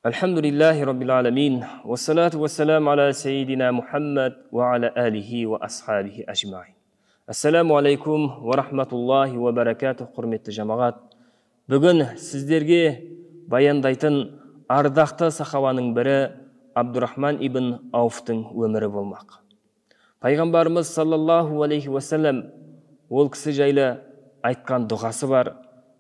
Alhamdulillahi Rabbil Alamin, wassalatu wassalamu ala Sayyidina Muhammad wa ala alihi wa ashabihi ajma'in. Assalamu alaikum wa rahmatullahi wa barakatuh, құрметті жамағат. Бүгін сіздерге баяндайтын ардақты сахабаның бірі Абдурахман ибн Ауфтың өмірі болмақ. Пайғамбарымыз саллаллаху алейхи вассалам ол кісі жайлы айтқан дұғасы бар: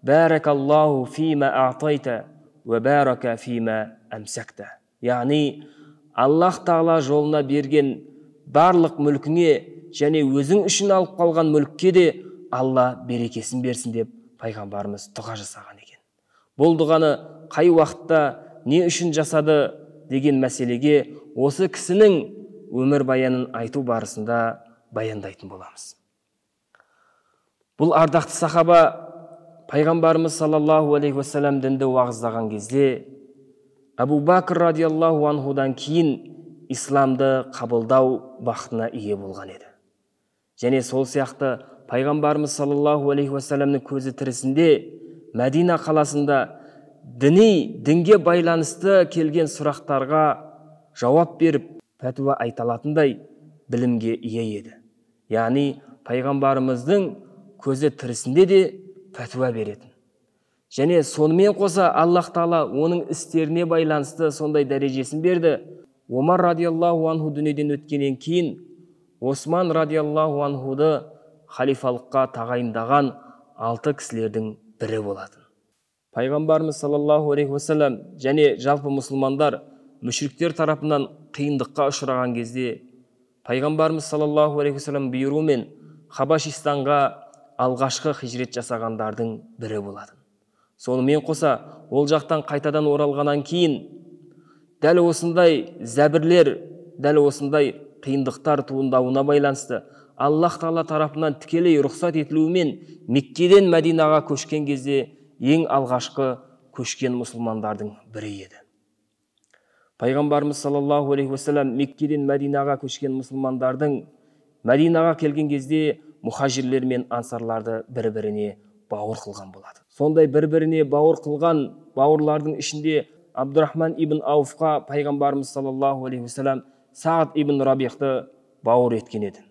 Бәракаллаху фима а'тайта ва барака фима амсакта. Яғни Аллах Тағала жолына берген барлық мүлкіңе және өзің үшін алып қалған мүлікке де Алла берекесін берсін деп пайғамбарымыз дұға жасаған екен. Бұл дұғаны қай уақытта не үшін жасады деген мәселеге осы кісінің өмір баянын айту барысында баяндайтын боламыз. Бұл ардақты сахаба пайғамбарымыз саллаллаху алейхи вассалам дінді уағыздаған кезде Абу Бакр радиаллаху анхудан кейін исламды қабылдау бақытына ие болған еді. Және сол сияқты пайғамбарымыз саллаллаху алейхи вассаламның көзі тірісінде Мәдина қаласында дінге байланысты келген сұрақтарға жауап беріп пәтуа айта алатындай білімге ие еді. Яғни пайғамбарымыздың көзі тірісінде де пәтуа беретін. Және сонымен қоса Аллах Тағала оның істеріне байланысты сондай дәрежесін берді. Омар радиаллаху анху дүниеден өткеннен кейін Осман радиаллаху анхуды халифалыққа тағайындаған 6 кісілердің бірі болатын. Пайғамбарымыз саллаллаху алейхи вассалам және жалпы мұсылмандар мүшриктер тарапынан қиындыққа ұшыраған кезде пайғамбарымыз саллаллаху алейхи вассалам бұйыруымен Хабашистанға алғашқы хижрет жасағандардың бірі болатын. Сонымен қоса ол жақтан қайтадан оралғаннан кейін дәл осындай зәбірлер, дәл осындай қиындықтар туындауына байланысты Аллах Тағала тарапынан тікелей рұқсат етілуімен Меккеден Мәдинаға көшкен кезде ең алғашқы көшкен мұсылмандардың бірі еді. Пайғамбарымыз саллаллаху алейхи вассалам Меккеден Мәдинаға көшкен мұсылмандардың Мәдинаға келген кезде мұхажирлер мен ансарларды бір-біріне бауыр қылған болады. Сондай бір-біріне бауыр қылған бауырлардың ішінде Абдурахман ибн Ауфқа пайғамбарымыз саллаллаху алейхи вассалам Саад ибн Рабихты бауыр еткен еді.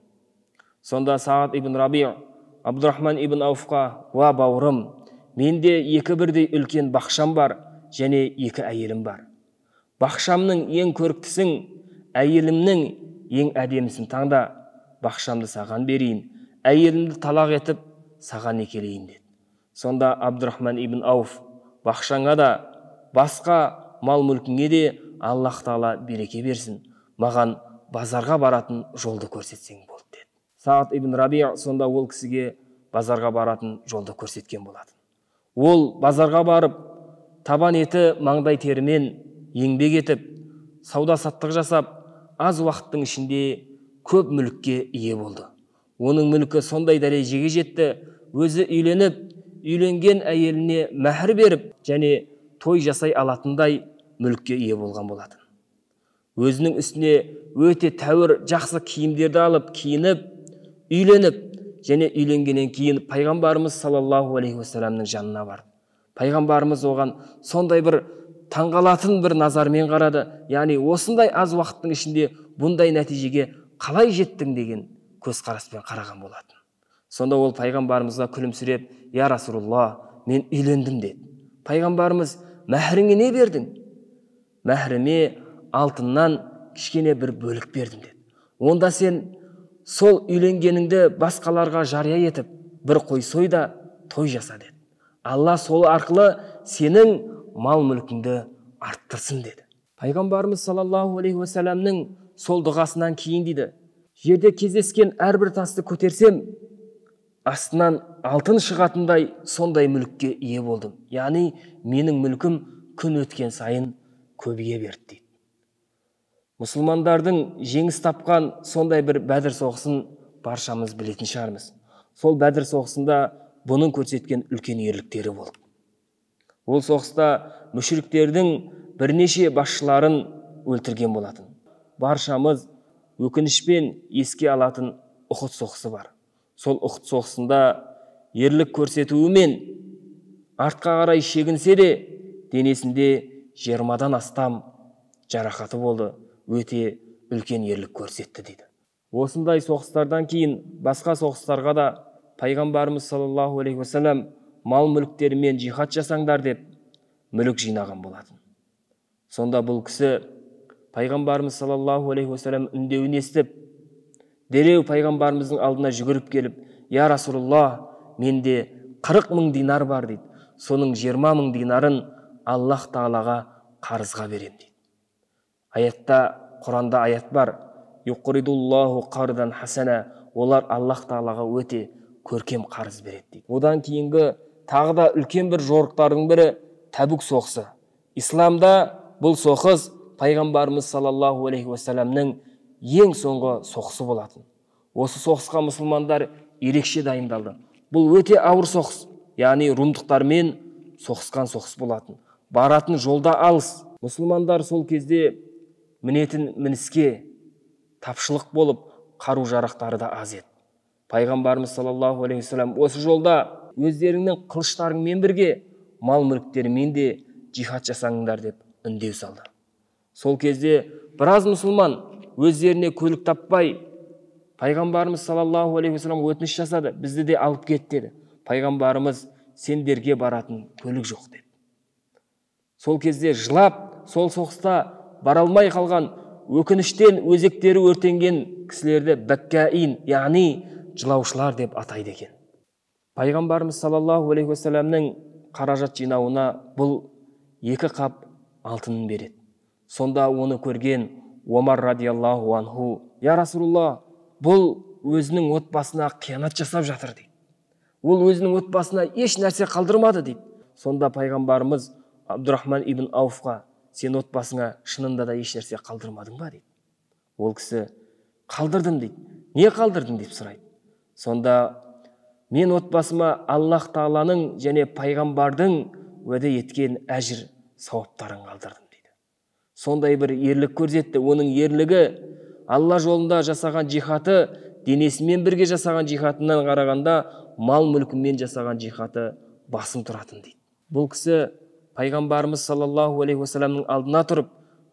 Сонда Саад ибн Рабих Абдурахман ибн Ауфқа: "Уа бауырым, менде екі бірдей үлкен бақшам бар және 2 әйелім бар. Бақшамның ең көріктісің, әйелімнің ең әдемісін таңда, бақшамды саған берейін, әйелімді талақ етіп саған некелейін" деді. Сонда Абдурахман ибн Ауф: "Бақшаңа да, басқа мал мүлкіңе де Аллах Тағала береке берсін, маған базарға баратын жолды көрсетсең болды" деді. Саад ибн Рабих сонда ол кісіге базарға баратын жолды көрсеткен болатын. Ол базарға барып, табан еті маңдай терімен еңбек етіп, сауда-саттық жасап, аз уақыттың ішінде көп мүлікке ие болды. Оның мүлкі сондай дәрежеге жетті, өзі үйленіп, үйленген әйеліне мәһір беріп, және той жасай алатындай мүлікке ие болған болатын. Өзінің үстіне өте тәуір, жақсы киімдерді алып, киініп, үйленіп, және үйленгеннен кейін пайғамбарымыз саллаллаху алейхи вассаламның жанына барды. Пайғамбарымыз оған сондай бір таңғалатын бір назармен қарады. Яғни осындай аз уақыттың ішінде бұндай нәтижеге қалай жеттің деген көзқараспен қараған болатын. Сонда ол пайғамбарымызға күлімсіреп: "Я Расулулла, мен үйлендім" деді. Пайғамбарымыз: "Мәһріңе не бердің?" "Мәһріме алтыннан кішкене бір бөлік бердім" деді. "Онда сен сол үйленгеніңді басқаларға жария етіп, бір қой сой да той жаса" деді. "Алла сол арқылы сенің мал мүлкіңді арттырсын" деді. Пайғамбарымыз саллаллаху алейхи вассаламның сол дұғасынан кейін дейді: "Жерде кездескен әрбір тасты көтерсем, астынан алтын шығатындай сондай мүлікке ие болдым. Яғни менің мүлкім күн өткен сайын көбейе берді" дейді. Мұсылмандардың жеңіс тапқан сондай бір Бәдір соғысын баршамыз білетін шығармыз. Сол Бәдір соғысында бұның көрсеткен үлкен ерліктері болды. Ол соғыста мүшриктердің бірнеше басшыларын өлтірген болатын. Баршамыз өкінішпен еске алатын Ұхыд соғысы бар. Сол Ұхыд соғысында ерлік көрсетуімен артқа қарай шегінсе де денесінде 20-дан астам жарақаты болды, өте үлкен ерлік көрсетті дейді. Осындай соғыстардан кейін басқа соғыстарға да пайғамбарымыз саллаллаху алейхи уассалам мал мүліктерімен жихад жасаңдар деп мүлік жинаған болатын. Сонда бұл кісі пайғамбарымыз саллаллаху алейхи уассалам үндеуін естіп, дереу пайғамбарымыздың алдына жүгіріп келіп, я Расулулла, менде 40 000 динар бар дейді. Соның 20 000 динарын Аллах Тағалаға қарызға берем дейді. Аятта, Құранда аят бар. Юқридуллаху қардан хасана. Олар Аллах Тағалаға өте көркем қарыз береді дейді. Одан кейінгі тағы да үлкен бір жорықтардың бірі Тәбук соғысы. Исламда бұл соғыс пайғамбарымыз саллаллаху алейхи уассаламның ең соңғы соғысы болатын. Осы соғысқа мұсылмандар ерекше дайындалды. Бұл өте ауыр соғыс, яғни румдықтармен соғысқан соғыс болатын. Баратын жолда алыс. Мұсылмандар сол кезде мінетін мініске тапшылық болып, қару-жарақтары да аз еді. Пайғамбарымыз саллаллаху алейхи уассалам осы жолда өздеріңнің қылыштарыңмен бірге мал мүліктерімен де жихад жасаңдар деп үндеу салды. Сол кезде біраз мұсылман өздеріне көлік таппай, пайғамбарымыз саллаллаху алейхи уассалам өтініш жасады, бізді де алып кет деді. Пайғамбарымыз сендерге баратын көлік жоқ деді. Сол кезде жылап, сол соғыста бара алмай қалған, өкініштен өзектері өртенген кісілерді бәккәин, яғни жылаушылар деп атайды екен. Пайғамбарымыз саллаллаху алейхи уассаламның қаражат жинауына бұл 2 қап алтынын береді. Сонда оны көрген Омар радиаллаху анху, я Расулулла, бұл өзінің отбасына қиянат жасап жатыр дейді. Ол өзінің отбасына еш нәрсе қалдырмады дейді. Сонда пайғамбарымыз Абдурахман ибн Ауфқа, сен отбасыңа шынында да еш нәрсе қалдырмадың ба дейді. Ол кісі, қалдырдым дейді. Не қалдырдың деп сұрайды. Сонда мен отбасыма Аллах Тағаланың және пайғамбардың уәде еткен әжір сауаптарын қалдырдым дейді. Сондай бір ерлік көрсетті. Оның ерлігі Алла жолында жасаған жихаты, денесімен бірге жасаған жихатынан қарағанда мал мүлкімен жасаған жихаты басым тұратын дейді. Бұл кісі пайғамбарымыз саллаллаху алейхи уассаламның алдына тұрып,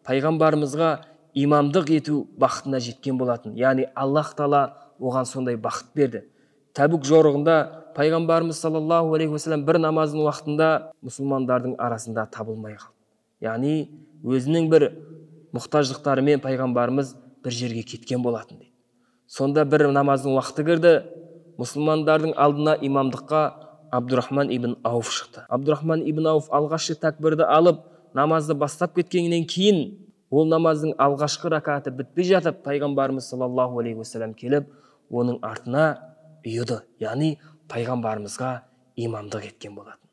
пайғамбарымызға имамдық ету бақытына жеткен болатын. Яғни Аллах Тағала оған сондай бақыт берді. Тәбук жорығында пайғамбарымыз саллаллаху алейхи уассалам бір намаздың уақытында мұсылмандардың арасында табылмай қалды. Яғни өзінің бір мұқтаждықтарымен пайғамбарымыз бір жерге кеткен болатын дейді. Сонда бір намаздың уақыты кірді, мұсылмандардың алдына имамдыққа Абдурахман ибн Ауф шықты. Абдурахман ибн Ауф алғашқы такбирді алып, намазды бастап кеткеннен кейін, ол намаздың алғашқы ракаты бітпей жатып, пайғамбарымыз саллаллаху алейхи уассалам келіп, оның артына үйді, яғни пайғамбарымызға имамдық еткен болатын.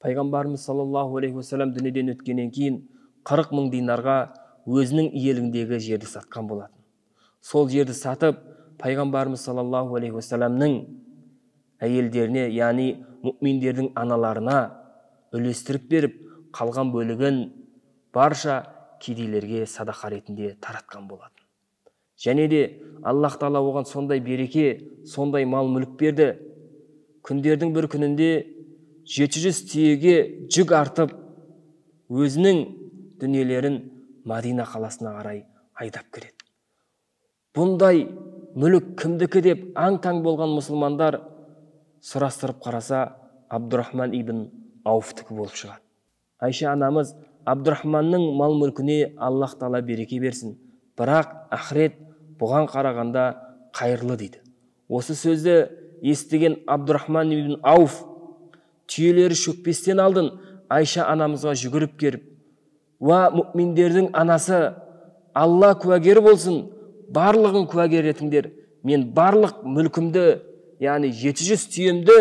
Пайғамбарымыз саллаллаху алейхи уассалам дүниеден өткеннен кейін 40 000 динарға өзінің иелігіндегі жерді сатқан болатын. Сол жерді сатып, пайғамбарымыз саллаллаху алейхи уассаламның әйелдеріне, яғни мүминдердің аналарына үлестіріп беріп, қалған бөлігін барша кедейлерге садақа ретінде таратқан болатын. Және де Аллах Тағала оған сондай береке, сондай мал мүлік берді. Күндердің бір күнінде 700 түйеге жүк артып, өзінің дүниелерін Мадина қаласына қарай айдап келеді. Бұндай мүлік кімдікі деп аң-таң болған мұсылмандар сұрастырып қараса, Абдурахман ибн Ауфтікі болып шығады. Айша анамыз, Абдурахманның мал мүлкіне Аллах Тағала береке берсін, бірақ ақырет бұған қарағанда қайырлы дейді. Осы сөзді естіген Абдурахман ибн Ауф түйелері шөкпестен алдын Айша анамызға жүгіріп келіп, уа мүминдердің анасы, Алла куәгер болсын, барлығын куәгер етіңдер, мен барлық мүлкімді, яғни 700 түйемді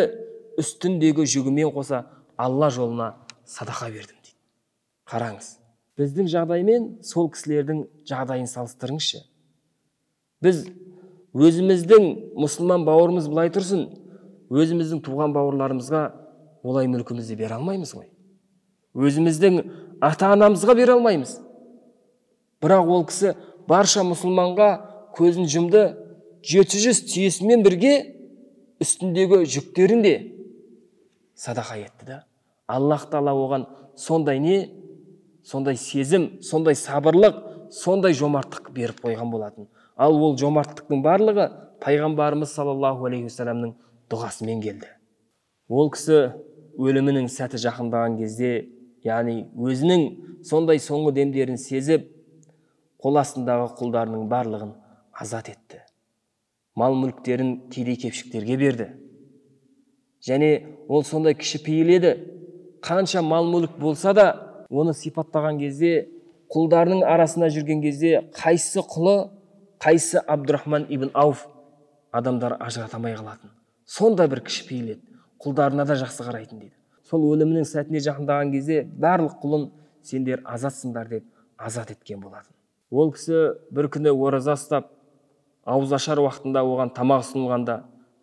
үстіндегі жүгімен қоса Алла жолына садақа бердім дейді. Қараңыз, біздің жағдаймен сол кісілердің жағдайын салыстырыңызшы. Біз өзіміздің мұсылман бауырымыз былай тұрсын, өзіміздің туған бауырларымызға олай мүлкімізді бере алмаймыз ғой. Өзіміздің ата-анамызға бере алмаймыз. Бірақ ол кісі барша мұсылманға көзін жұмды, 700 түйесімен бірге үстіндегі жүктерін де садақа етті да. Аллах Тағала оған сондай не сондай сезім, сондай сабырлық, сондай жомарттық беріп қойған болатын. Ал ол жомарттықтың барлығы пайғамбарымыз саллаллаху алейхи уассаламның дұғасымен келді. Ол кісі өлімінің сәті жақындаған кезде, яғни өзінің сондай соңғы демдерін сезіп, қол астындағы құлдарының барлығын азат етті. Мал мүліктерін кедей-кепшіктерге берді. Және ол сондай кішіпейіл еді. Қанша мал мүлік болса да, оны сипаттаған кезде, құлдарының арасында жүрген кезде, қайсы құлы, қайсы Абдурахман ибн Ауф адамдар ажыратамай қалатын. Сонда бір кішіпейіл еді. Құлдарына да жақсы қарайтын дейді. Сол өлімінің сәтіне жақындаған кезде, барлық құлын сендер азатсыңдар деп азат еткен болатын. Ол кісі бір күні ораза ұстап, ауыз ашар уақытында оған тамақ ұсынылғанда,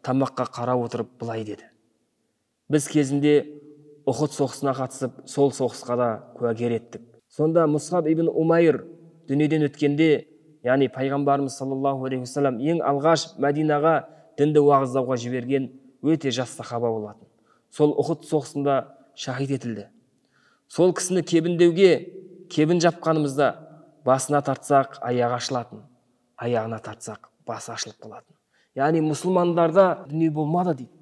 тамаққа қарап отырып былай деді: біз кезінде Ухуд соғысына қатысып, сол соғысқа да куәгер еттік. Сонда Мусхаб ибн Умайр дүниеден өткенде, яғни пайғамбарымыз саллаллаху алейхи уассалам ең алғаш Мәдинаға дінді уағыздауға жіберген өте жас сахаба болатын. Сол Ухуд соғысында шахид етілді. Сол кісіні кебіндеуге, кебін жапқанымызда басына тартсақ аяғы ашылатын, аяғына тартсақ басы ашылып қалатын. Яғни мұсылмандарда дүние болмады дейді.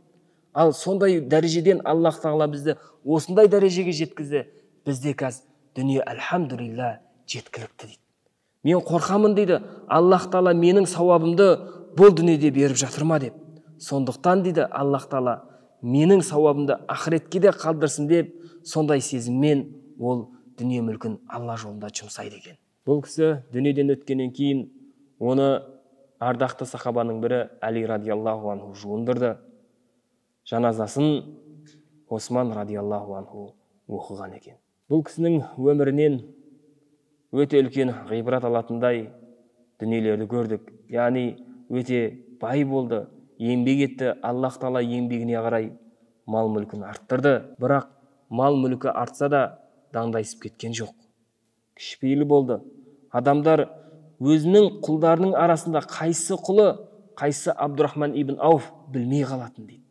Ал сондай дәрежеден Аллах тағала бізді осындай дәрежеге жеткізді. Бізде қазір дүние әлхамдулилля жеткілікті дейді. Мен қорқамын дейді, Аллах тағала менің сауабымды бұл дүниеде беріп жатыр ма деп. Сондықтан дейді, Аллах тағала менің сауабымды ақыретке де қалдырсын деп, сондай сезіммен ол дүние мүлкін Алла жолында жұмсайды екен. Бұл кісі дүниеден өткеннен кейін оны ардақты сахабаның бірі Әли радиаллаху анху жуындырды. Жаназасын Осман радиаллаху анху оқыған екен. Бұл кісінің өмірінен өте үлкен ғибрат алатындай дүниелерді көрдік. Яғни өте бай болды, еңбек етті. Аллах тағала еңбегіне қарай мал мүлкін арттырды. Бірақ мал мүлкі артса да даңдайсып кеткен жоқ. Кішіпейіл болды. Адамдар өзінің құлдарының арасында қайсы құлы, қайсы Абдурахман ибн Ауф білмей қалатын дейді.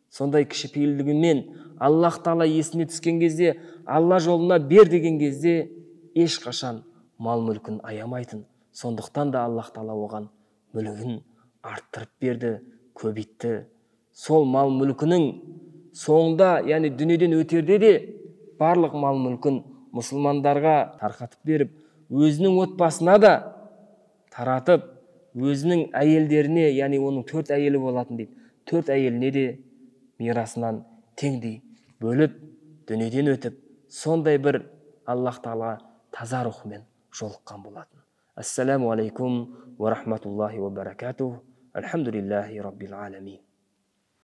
Сондай кішіпейілдігімен Аллах тағала есіне түскен кезде, Алла жолына бер деген кезде ешқашан мал мүлкін аямайтын. Сондықтан да Аллах тағала оған мүлігін арттырып берді, көбейтті. Сол мал мүлкінің соңында, яғни дүниеден өтерде де барлық мал мүлкін мұсылмандарға тарқатып беріп, өзінің отбасына да таратып, өзінің әйелдеріне, яғни оның 4 әйелі болатын дейді, 4 әйеліне де мирасынан теңдей бөліп, дүниеден өтіп, сондай бір Аллах тағала таза рухымен жолыққан болатын. Ассаламу алейкум ва рахматуллахи ва баракатух. Альхамдулиллахи раббил аламин.